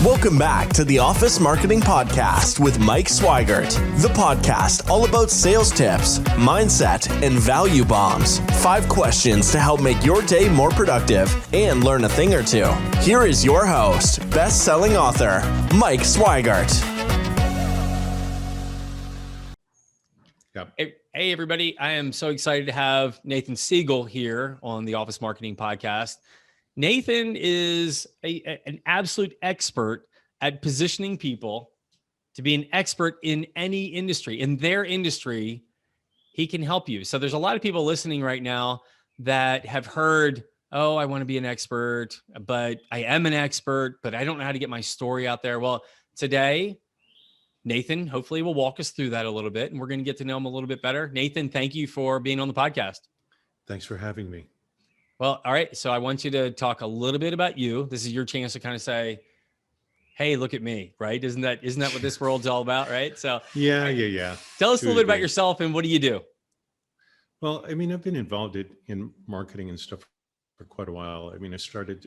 Welcome back to the Office Marketing Podcast with Mike Swigert, the podcast all about sales tips, mindset, and value bombs. 5 questions to help make your day more productive and learn a thing or two. Here is your host, best-selling author, Mike Swigert. Yep. Hey, everybody. I am so excited to have Nathan Segal here on the Office Marketing Podcast. Nathan is an absolute expert at positioning people to be an expert in any industry. In their industry, he can help you. So there's a lot of people listening right now that have heard, oh, I want to be an expert, but I am an expert, but I don't know how to get my story out there. Well, today, Nathan hopefully will walk us through that a little bit, and we're going to get to know him a little bit better. Nathan, thank you for being on the podcast. Thanks for having me. Well, all right. So I want you to talk a little bit about you. This is your chance to kind of say, hey, look at me, right? Isn't that what this world's all about, right? So Yeah. Tell us a little bit about yourself and what do you do? Well, I mean, I've been involved in marketing and stuff for quite a while. I mean, I started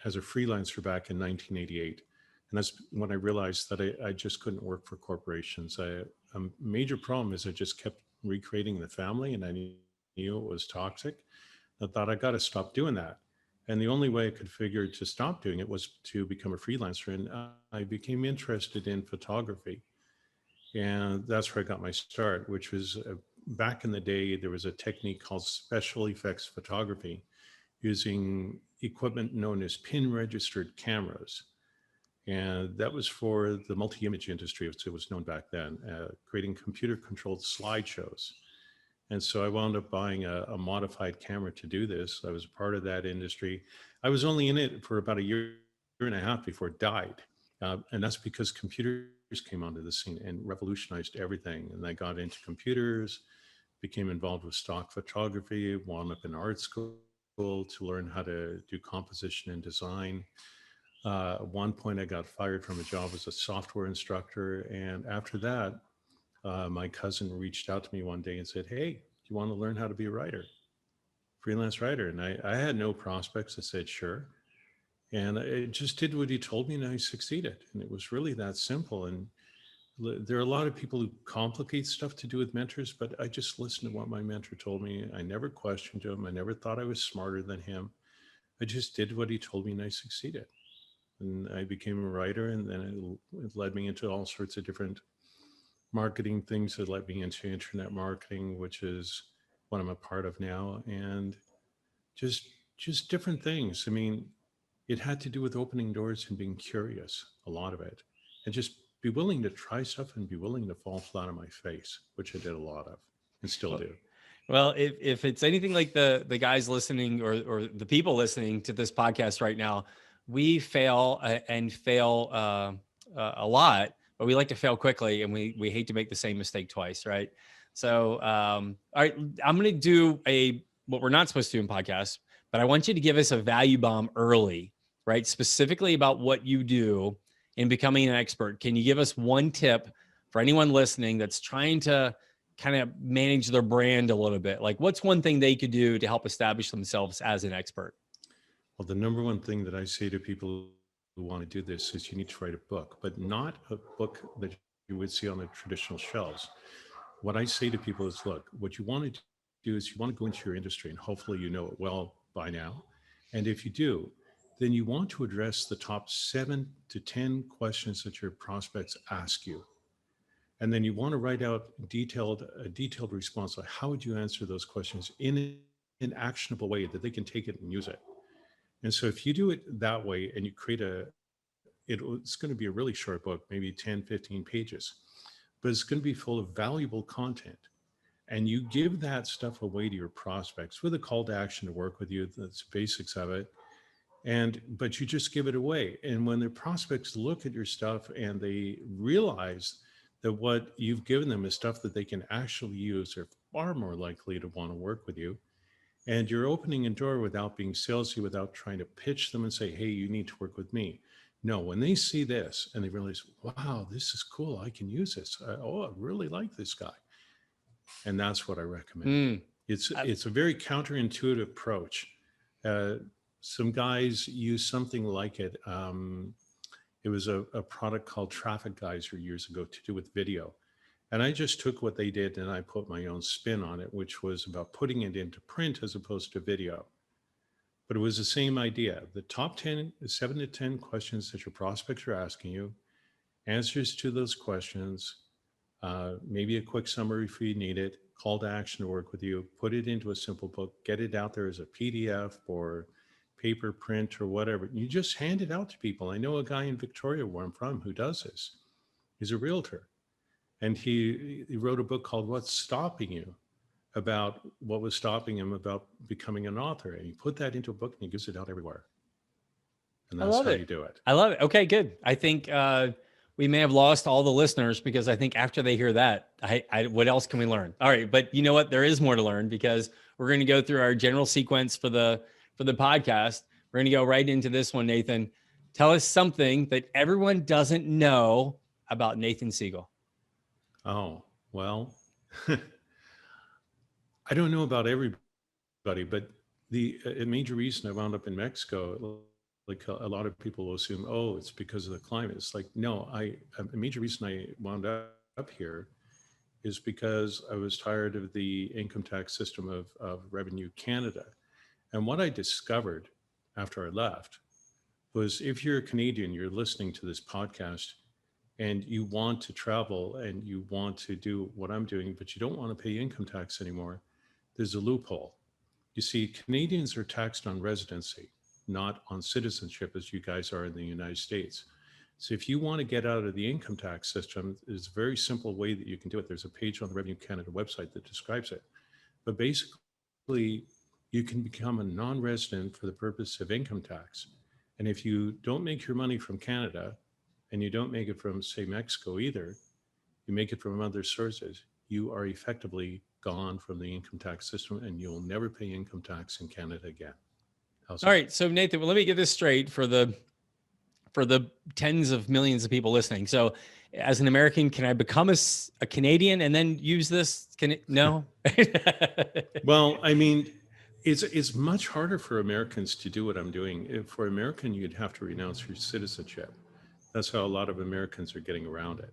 as a freelancer back in 1988. And that's when I realized that I just couldn't work for corporations. A major problem is I just kept recreating the family, and I knew it was toxic. I thought I got to stop doing that. And the only way I could figure to stop doing it was to become a freelancer. And I became interested in photography. And that's where I got my start, which was back in the day, there was a technique called special effects photography using equipment known as pin registered cameras. And that was for the multi-image industry, as it was known back then, creating computer-controlled slideshows. And so I wound up buying a modified camera to do this. I was part of that industry. I was only in it for about a year and a half before it died. And that's because computers came onto the scene and revolutionized everything. And I got into computers, became involved with stock photography, wound up in art school to learn how to do composition and design. At one point, I got fired from a job as a software instructor. And after that, my cousin reached out to me one day and said, hey, do you want to learn how to be a writer, freelance writer? And I had no prospects. I said, sure. And I just did what he told me, and I succeeded. And it was really that simple. And there are a lot of people who complicate stuff to do with mentors, but I just listened to what my mentor told me. I never questioned him. I never thought I was smarter than him. I just did what he told me, and I succeeded. And I became a writer, and then it led me into all sorts of different marketing things that led me into internet marketing, which is what I'm a part of now, and just different things. I mean, it had to do with opening doors and being curious, a lot of it, and just be willing to try stuff and be willing to fall flat on my face, which I did a lot of and still do. Well, if it's anything like the guys listening or the people listening to this podcast right now, we fail and fail a lot, but we like to fail quickly, and we hate to make the same mistake twice, right? So, all right, I'm going to do what we're not supposed to do in podcasts, but I want you to give us a value bomb early, right? Specifically about what you do in becoming an expert. Can you give us one tip for anyone listening that's trying to kind of manage their brand a little bit? Like, what's one thing they could do to help establish themselves as an expert? Well, the number one thing that I say to people who want to do this is you need to write a book, but not a book that you would see on the traditional shelves. What I say to people is, look, what you want to do is you want to go into your industry, and hopefully you know it well by now. And if you do, then you want to address the top 7 to 10 questions that your prospects ask you. And then you want to write out a detailed response. Like, how would you answer those questions in an actionable way that they can take it and use it? And so if you do it that way and you create it's going to be a really short book, maybe 10, 15 pages, but it's going to be full of valuable content. And you give that stuff away to your prospects with a call to action to work with you. That's basics of it. But you just give it away. And when the prospects look at your stuff and they realize that what you've given them is stuff that they can actually use, they're far more likely to want to work with you. And you're opening a door without being salesy, without trying to pitch them and say, hey, you need to work with me. No, when they see this and they realize, wow, this is cool, I can use this. I really like this guy. And that's what I recommend. It's a very counterintuitive approach. Some guys use something like it. It was a product called Traffic Geyser years ago to do with video. And I just took what they did and I put my own spin on it, which was about putting it into print as opposed to video. But it was the same idea. The top 10, 7 to 10 questions that your prospects are asking you, answers to those questions, maybe a quick summary if you need it, call to action to work with you, put it into a simple book, get it out there as a PDF or paper print or whatever. You just hand it out to people. I know a guy in Victoria where I'm from who does this. He's a realtor. And he wrote a book called What's Stopping You, about what was stopping him about becoming an author. And he put that into a book and he gives it out everywhere. And that's how you do it. I love it. Okay, good. I think we may have lost all the listeners because I think after they hear that, what else can we learn? All right, but you know what? There is more to learn because we're going to go through our general sequence for the podcast. We're going to go right into this one, Nathan. Tell us something that everyone doesn't know about Nathan Segal. Oh, well, I don't know about everybody, but a major reason I wound up in Mexico, like a lot of people will assume, oh, it's because of the climate. It's like, no, a major reason I wound up here is because I was tired of the income tax system of Revenue Canada. And what I discovered after I left was if you're a Canadian, you're listening to this podcast and you want to travel and you want to do what I'm doing, but you don't want to pay income tax anymore, there's a loophole. You see, Canadians are taxed on residency, not on citizenship as you guys are in the United States. So if you want to get out of the income tax system, there's a very simple way that you can do it. There's a page on the Revenue Canada website that describes it. But basically, you can become a non-resident for the purpose of income tax. And if you don't make your money from Canada, and you don't make it from, say, Mexico either, you make it from other sources, you are effectively gone from the income tax system and you'll never pay income tax in Canada again. All right. So Nathan, well, let me get this straight for the tens of millions of people listening. So as an American, can I become a Canadian and then use this? No? Well, I mean, it's much harder for Americans to do what I'm doing. If for American, you'd have to renounce your citizenship. That's how a lot of Americans are getting around it.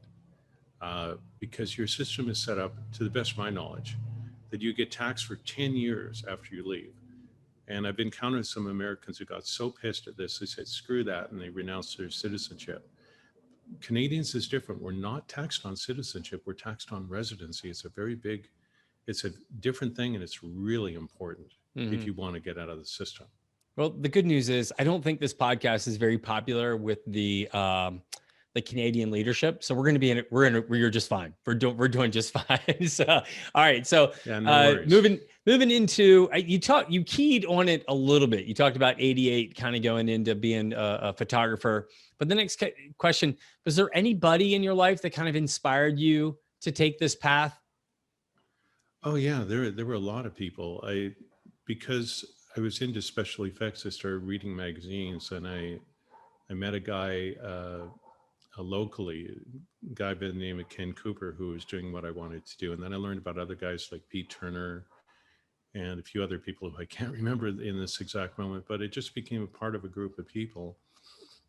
Because your system is set up, to the best of my knowledge, that you get taxed for 10 years after you leave. And I've encountered some Americans who got so pissed at this, they said, screw that, and they renounced their citizenship. Canadians is different. We're not taxed on citizenship. We're taxed on residency. It's a different thing, and it's really important if you want to get out of the system. Well, the good news is I don't think this podcast is very popular with the Canadian leadership. So we're going to be we're just fine. We're doing just fine. So, all right. So moving into, you keyed on it a little bit. You talked about 88 kind of going into being a photographer, but the next question, was there anybody in your life that kind of inspired you to take this path? Oh yeah, there were a lot of people. Because I was into special effects, I started reading magazines, and I met a guy locally, a guy by the name of Ken Cooper, who was doing what I wanted to do. And then I learned about other guys like Pete Turner and a few other people who I can't remember in this exact moment, but it just became a part of a group of people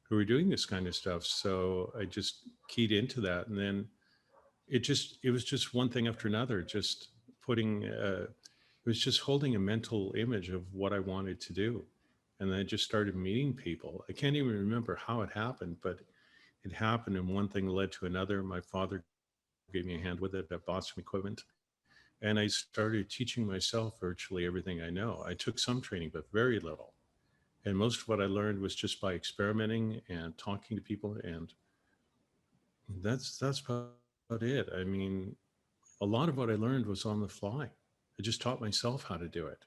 who were doing this kind of stuff. So I just keyed into that. And then it was just one thing after another, just it was just holding a mental image of what I wanted to do. And then I just started meeting people. I can't even remember how it happened, but it happened and one thing led to another. My father gave me a hand with it. I bought some equipment and I started teaching myself virtually everything I know. I took some training, but very little. And most of what I learned was just by experimenting and talking to people. And that's about it. I mean, a lot of what I learned was on the fly. I just taught myself how to do it.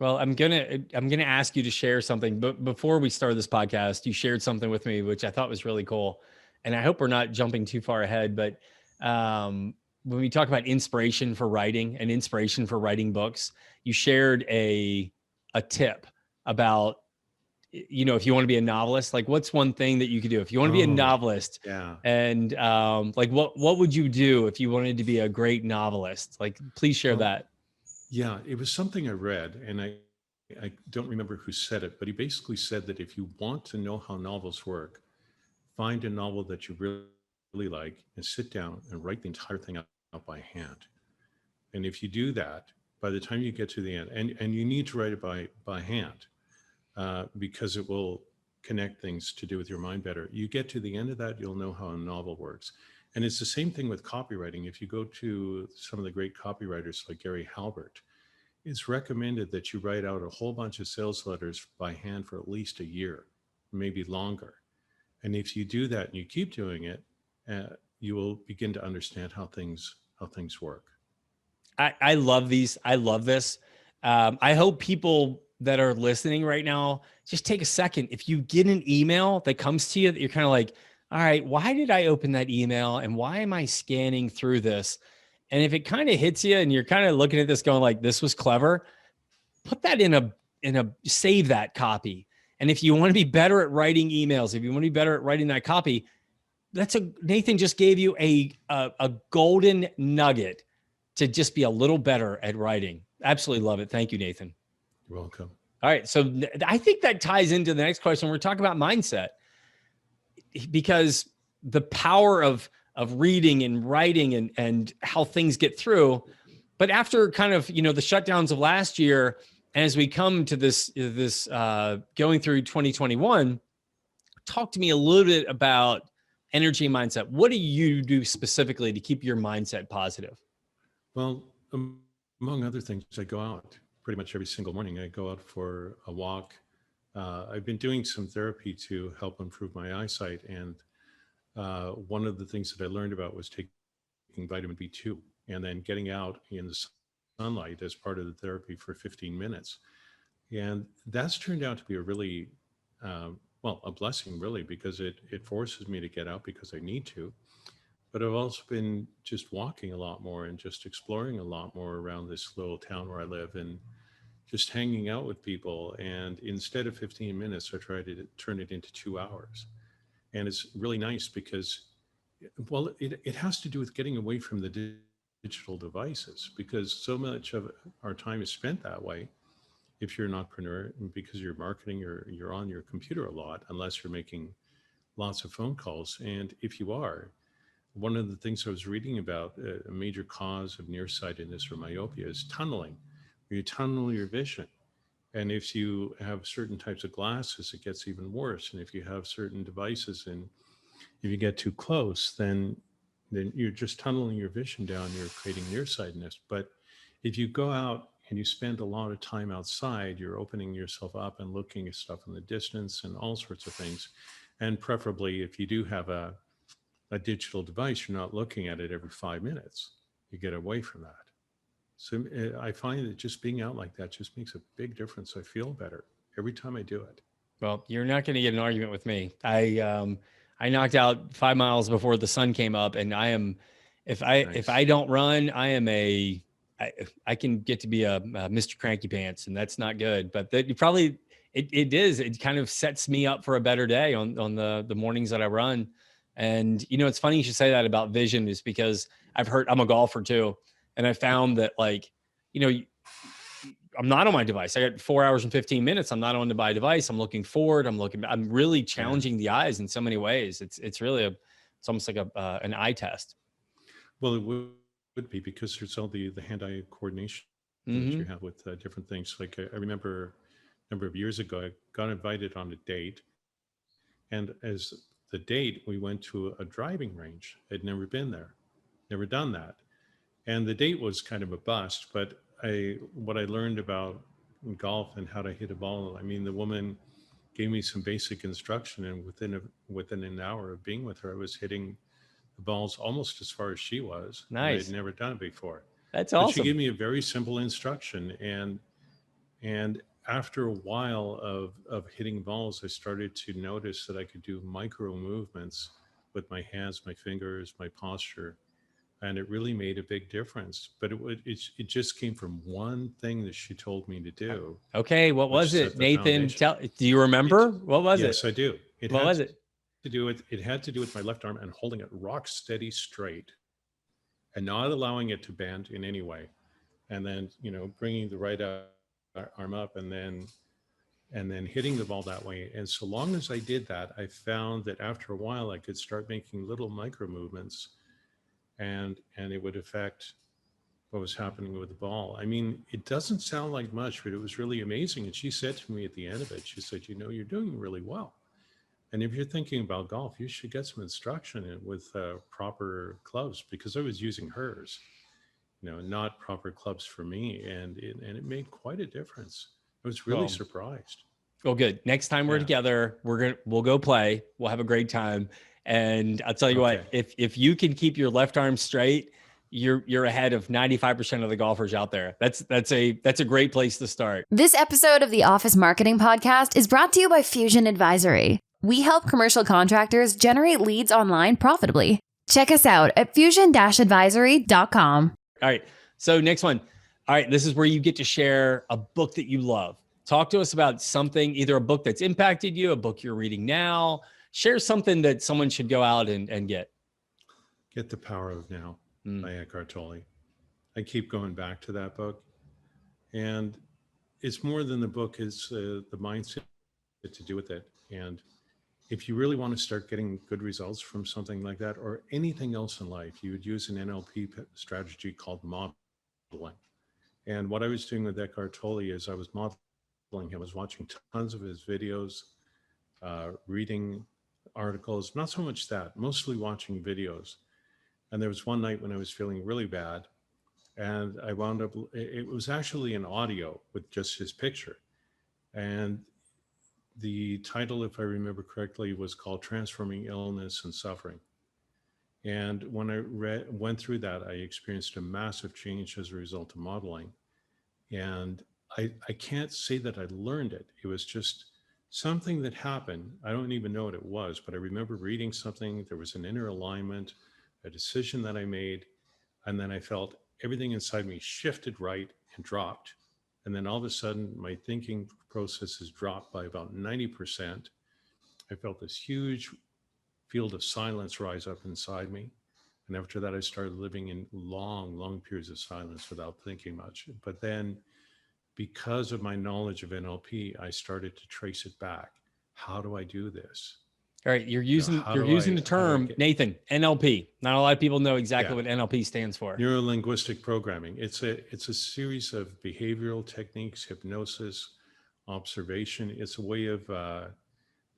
Well, I'm gonna ask you to share something, but before we start this podcast, you shared something with me which I thought was really cool, and I hope we're not jumping too far ahead. But when we talk about inspiration for writing and inspiration for writing books, you shared a tip about, you know, if you want to be a novelist, like what's one thing that you could do if you want to be a novelist? Yeah. And like what would you do if you wanted to be a great novelist? Like, please share that. Yeah, it was something I read, and I don't remember who said it, but he basically said that if you want to know how novels work, find a novel that you really like and sit down and write the entire thing out by hand. And if you do that, by the time you get to the end, and you need to write it by hand, because it will connect things to do with your mind better. You get to the end of that, you'll know how a novel works. And it's the same thing with copywriting. If you go to some of the great copywriters like Gary Halbert, it's recommended that you write out a whole bunch of sales letters by hand for at least a year, maybe longer. And if you do that and you keep doing it, you will begin to understand how things work. I love these. I love this. I hope people that are listening right now, just take a second. If you get an email that comes to you that you're kind of like, all right, why did I open that email? And why am I scanning through this? And if it kind of hits you and you're kind of looking at this going like, this was clever, put that in a save that copy. And if you want to be better at writing emails, if you want to be better at writing that copy, Nathan just gave you a golden nugget to just be a little better at writing. Absolutely love it. Thank you, Nathan. You're welcome. All right. So I think that ties into the next question. We're talking about mindset, because the power of reading and writing and how things get through. But after kind of, the shutdowns of last year, and as we come to this going through 2021, talk to me a little bit about energy and mindset. What do you do specifically to keep your mindset positive? Well, among other things, I go out pretty much every single morning. I go out for a walk. I've been doing some therapy to help improve my eyesight. And one of the things that I learned about was taking vitamin B2 and then getting out in the sunlight as part of the therapy for 15 minutes. And that's turned out to be a really, a blessing, really, because it forces me to get out because I need to. But I've also been just walking a lot more and just exploring a lot more around this little town where I live and just hanging out with people. And instead of 15 minutes, I try to turn it into 2 hours. And it's really nice because, it has to do with getting away from the digital devices, because so much of our time is spent that way. If you're an entrepreneur, because you're marketing or you're on your computer a lot, unless you're making lots of phone calls. And if you are, one of the things I was reading about, a major cause of nearsightedness or myopia is tunneling, where you tunnel your vision. And if you have certain types of glasses, it gets even worse. And if you have certain devices and if you get too close, then you're just tunneling your vision down, you're creating nearsightedness. But if you go out and you spend a lot of time outside, you're opening yourself up and looking at stuff in the distance and all sorts of things. And preferably, if you do have a digital device, you're not looking at it every 5 minutes. You get away from that. So I find that just being out like that just makes a big difference. I feel better every time I do it. Well, you're not going to get an argument with me. I knocked out 5 miles before the sun came up, and I am, if I don't run, I am I can get to be a Mr. Cranky Pants, and that's not good. But it kind of sets me up for a better day on the mornings that I run. And, it's funny you should say that about vision, is because I'm a golfer too. And I found that I'm not on my device. I got 4 hours and 15 minutes. I'm not on my device. I'm looking forward. I'm really challenging the eyes in so many ways. It's really it's almost like an eye test. Well, it would be, because there's all the hand-eye coordination that you have with different things. Like I remember a number of years ago, I got invited on a date. And as the date, we went to a driving range. I'd never been there, never done that. And the date was kind of a bust, but what I learned about golf and how to hit a ball, the woman gave me some basic instruction, and within an hour of being with her, I was hitting the balls almost as far as she was. Nice. I'd never done it before. That's awesome. But she gave me a very simple instruction, and after a while of hitting balls, I started to notice that I could do micro movements with my hands, my fingers, my posture. And it really made a big difference. But it just came from one thing that she told me to do. Okay, what was it, Nathan? Do you remember? What was it? Yes, I do. What was it? It had to do with my left arm and holding it rock steady straight and not allowing it to bend in any way. And then, bringing the right arm up and and then hitting the ball that way. And so long as I did that, I found that after a while I could start making little micro movements, and it would affect what was happening with the ball. I mean, it doesn't sound like much, but it was really amazing. And she said to me at the end of it, she said, you know, you're doing really well. And if you're thinking about golf, you should get some instruction with proper clubs, because I was using hers, you know, not proper clubs for me. And it made quite a difference. I was really surprised. Well, good. Next time we're together, we'll go play. We'll have a great time. And I'll tell you what, if you can keep your left arm straight, you're ahead of 95% of the golfers out there. That's a great place to start. This episode of the Office Marketing Podcast is brought to you by Fusion Advisory. We help commercial contractors generate leads online profitably. Check us out at fusion-advisory.com. All right. So next one. All right. This is where you get to share a book that you love. Talk to us about something, either a book that's impacted you, a book you're reading now. Share something that someone should go out and get. Get The Power of Now by Eckhart Tolle. I keep going back to that book. And it's more than the book, is the mindset to do with it. And if you really want to start getting good results from something like that, or anything else in life, you would use an NLP strategy called modeling. And what I was doing with Eckhart Tolle is I was modeling him. I was watching tons of his videos, reading articles, not so much that, mostly watching videos. And there was one night when I was feeling really bad, and I wound up, it was actually an audio with just his picture. And the title, if I remember correctly, was called Transforming Illness and Suffering. And when I went through that, I experienced a massive change as a result of modeling. And I can't say that I learned it. It was just something that happened. I don't even know what it was, but I remember reading something. There was an inner alignment, a decision that I made, and then I felt everything inside me shifted right and dropped. And then all of a sudden, my thinking processes dropped by about 90%. I felt this huge field of silence rise up inside me. And after that, I started living in long, long periods of silence without thinking much. But then, because of my knowledge of NLP, I started to trace it back. How do I do this? All right, you're using the term, Nathan, NLP. Not a lot of people know exactly what NLP stands for. Neuro-linguistic programming. It's a series of behavioral techniques, hypnosis, observation. It's a way of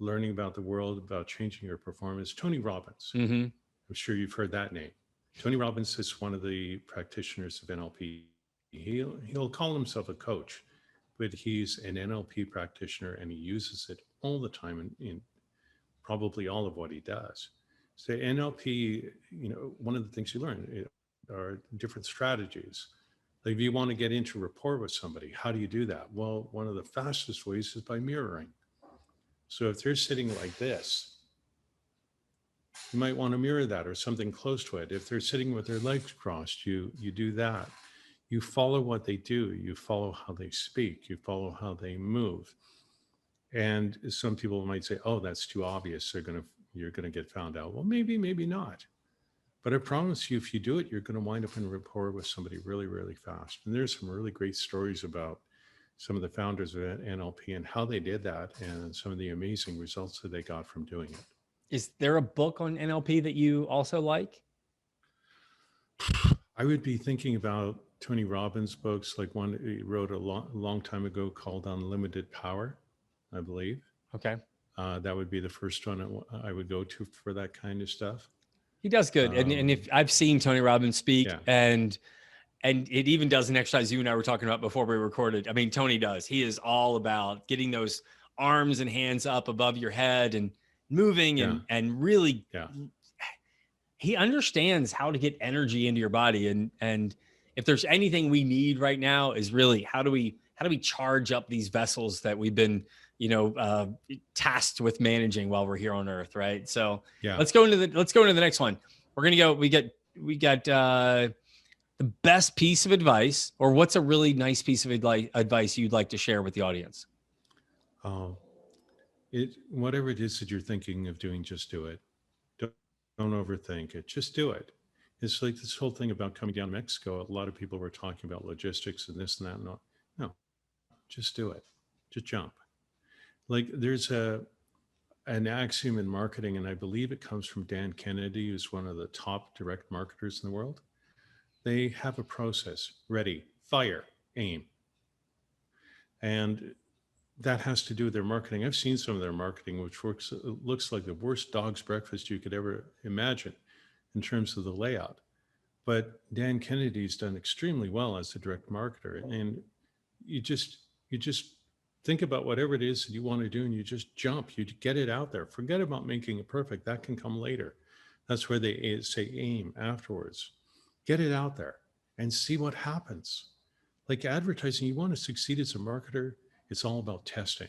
learning about the world, about changing your performance. Tony Robbins. Mm-hmm. I'm sure you've heard that name. Tony Robbins is one of the practitioners of NLP. He'll call himself a coach, but he's an NLP practitioner, and he uses it all the time in probably all of what he does. So NLP, you know, one of the things you learn are different strategies. Like if you want to get into rapport with somebody, how do you do that? Well, one of the fastest ways is by mirroring. So if they're sitting like this, you might want to mirror that or something close to it. If they're sitting with their legs crossed, you do that. You follow what they do. You follow how they speak. You follow how they move. And some people might say, oh, that's too obvious. You're going to get found out. Well, maybe not. But I promise you, if you do it, you're going to wind up in rapport with somebody really, really fast. And there's some really great stories about some of the founders of NLP and how they did that and some of the amazing results that they got from doing it. Is there a book on NLP that you also like? I would be thinking about Tony Robbins' books, like one he wrote a long time ago called Unlimited Power, I believe. Okay. That would be the first one I would go to for that kind of stuff. He does good. And if I've seen Tony Robbins speak, and it even does an exercise you and I were talking about before we recorded. I mean, Tony does. He is all about getting those arms and hands up above your head and moving and really, he understands how to get energy into your body. And if there's anything we need right now is really, how do we charge up these vessels that we've been, tasked with managing while we're here on Earth. Right. So let's go into the next one. We're going to go, we got the best piece of advice, or what's a really nice piece of advice you'd like to share with the audience? Whatever it is that you're thinking of doing, just do it. Don't overthink it. Just do it. It's like this whole thing about coming down to Mexico. A lot of people were talking about logistics and this and that. No, just do it. Just jump. Like there's an axiom in marketing, and I believe it comes from Dan Kennedy, who's one of the top direct marketers in the world. They have a process: ready, fire, aim. And that has to do with their marketing. I've seen some of their marketing, which looks like the worst dog's breakfast you could ever imagine in terms of the layout. But Dan Kennedy's done extremely well as a direct marketer. And you just think about whatever it is that you want to do, and you just jump, you get it out there. Forget about making it perfect. That can come later. That's where they say aim afterwards. Get it out there and see what happens. Like advertising, you want to succeed as a marketer, it's all about testing.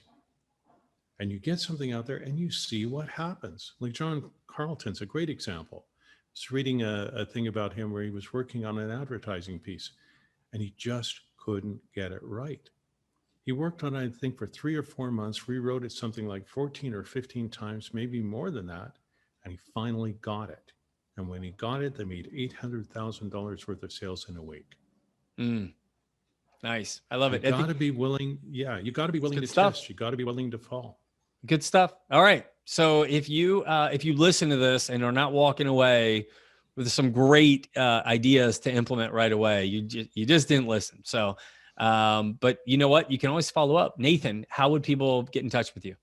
And you get something out there and you see what happens. Like John Carlton's a great example. I was reading a thing about him where he was working on an advertising piece and he just couldn't get it right. He worked on it, I think, for 3 or 4 months, rewrote it something like 14 or 15 times, maybe more than that. And he finally got it. And when he got it, they made $800,000 worth of sales in a week. Nice. I love it. You got to be willing. Yeah, you got to be willing to test. You got to be willing to fall. Good stuff. All right. So if you listen to this and are not walking away with some great ideas to implement right away, you just didn't listen. So, but you know what? You can always follow up. Nathan, how would people get in touch with you?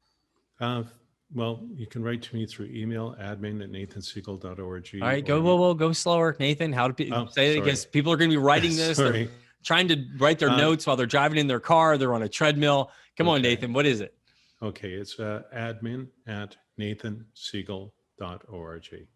Well, you can write to me through email, admin@nathansegal.org. All right, go slower, Nathan. How do people say it? Because people are going to be writing this. They're trying to write their notes while they're driving in their car. They're on a treadmill. Come on, Nathan. What is it? Okay, it's admin@nathansegal.org.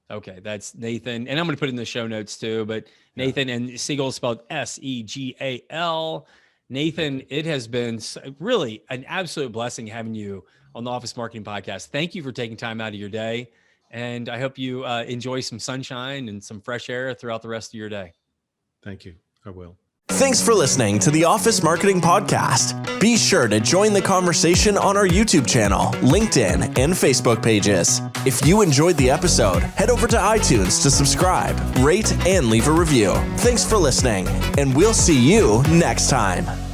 Okay, that's Nathan. And I'm going to put it in the show notes too. But Nathan, and Segal is spelled S-E-G-A-L. Nathan, it has been really an absolute blessing having you on the Office Marketing Podcast. Thank you for taking time out of your day. And I hope you enjoy some sunshine and some fresh air throughout the rest of your day. Thank you. I will. Thanks for listening to the Office Marketing Podcast. Be sure to join the conversation on our YouTube channel, LinkedIn, and Facebook pages. If you enjoyed the episode, head over to iTunes to subscribe, rate, and leave a review. Thanks for listening, and we'll see you next time.